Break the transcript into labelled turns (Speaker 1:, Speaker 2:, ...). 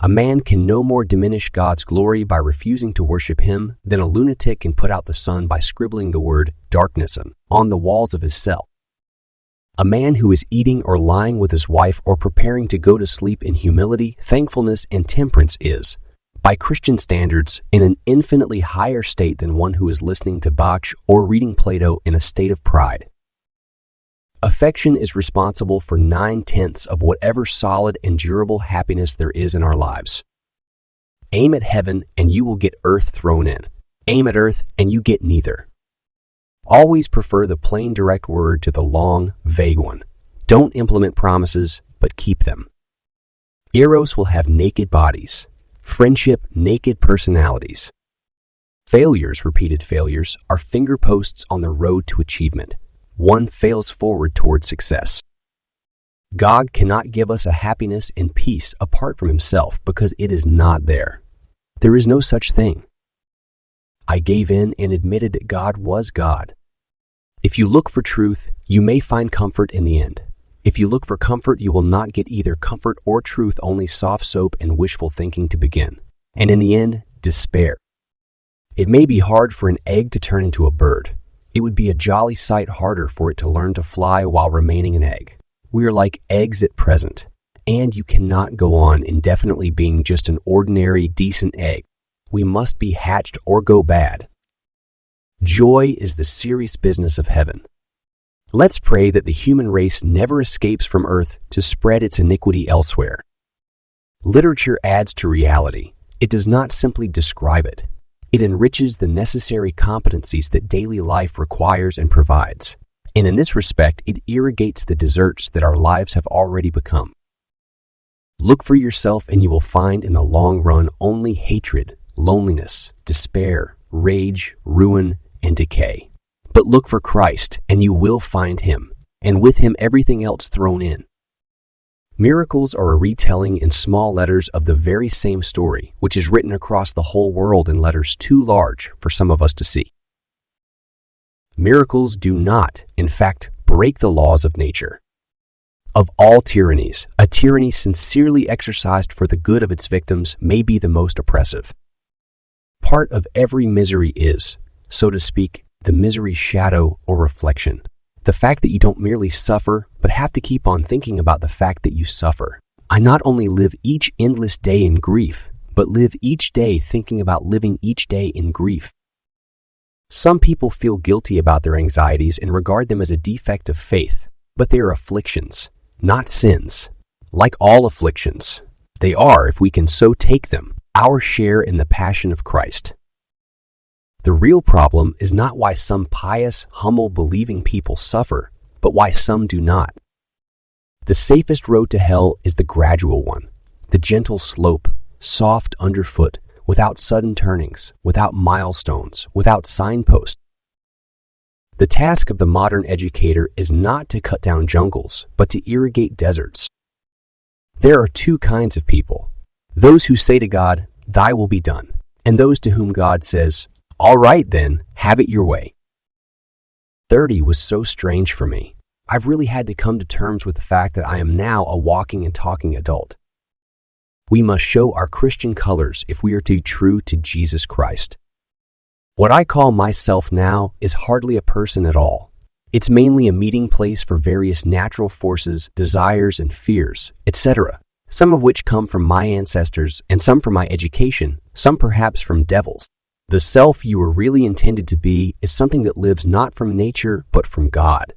Speaker 1: A man can no more diminish God's glory by refusing to worship him than a lunatic can put out the sun by scribbling the word darkness on the walls of his cell. A man who is eating or lying with his wife or preparing to go to sleep in humility, thankfulness, and temperance is, by Christian standards, in an infinitely higher state than one who is listening to Bach or reading Plato in a state of pride. Affection is responsible for 9/10 of whatever solid and durable happiness there is in our lives. Aim at heaven and you will get earth thrown in. Aim at earth and you get neither. Always prefer the plain direct word to the long, vague one. Don't implement promises, but keep them. Eros will have naked bodies. Friendship, naked personalities. Failures, repeated failures, are finger posts on the road to achievement. One fails forward toward success. God cannot give us a happiness and peace apart from himself because it is not there. There is no such thing. I gave in and admitted that God was God. If you look for truth, you may find comfort in the end. If you look for comfort, you will not get either comfort or truth, only soft soap and wishful thinking to begin. And in the end, despair. It may be hard for an egg to turn into a bird. It would be a jolly sight harder for it to learn to fly while remaining an egg. We are like eggs at present, and you cannot go on indefinitely being just an ordinary, decent egg. We must be hatched or go bad. Joy is the serious business of heaven. Let's pray that the human race never escapes from earth to spread its iniquity elsewhere. Literature adds to reality. It does not simply describe it. It enriches the necessary competencies that daily life requires and provides. And in this respect, it irrigates the desserts that our lives have already become. Look for yourself and you will find in the long run only hatred, loneliness, despair, rage, ruin, and decay. But look for Christ and you will find him, and with him everything else thrown in. Miracles are a retelling in small letters of the very same story, which is written across the whole world in letters too large for some of us to see. Miracles do not, in fact, break the laws of nature. Of all tyrannies, a tyranny sincerely exercised for the good of its victims may be the most oppressive. Part of every misery is, so to speak, the misery's shadow or reflection. The fact that you don't merely suffer, but have to keep on thinking about the fact that you suffer. I not only live each endless day in grief, but live each day thinking about living each day in grief. Some people feel guilty about their anxieties and regard them as a defect of faith, but they are afflictions, not sins. Like all afflictions, they are, if we can so take them, our share in the passion of Christ. The real problem is not why some pious, humble, believing people suffer, but why some do not. The safest road to hell is the gradual one, the gentle slope, soft underfoot, without sudden turnings, without milestones, without signposts. The task of the modern educator is not to cut down jungles, but to irrigate deserts. There are two kinds of people: those who say to God, "Thy will be done," and those to whom God says, "All right then, have it your way." 30 was so strange for me. I've really had to come to terms with the fact that I am now a walking and talking adult. We must show our Christian colors if we are to be true to Jesus Christ. What I call myself now is hardly a person at all. It's mainly a meeting place for various natural forces, desires, and fears, etc., some of which come from my ancestors and some from my education, some perhaps from devils. The self you were really intended to be is something that lives not from nature but from God.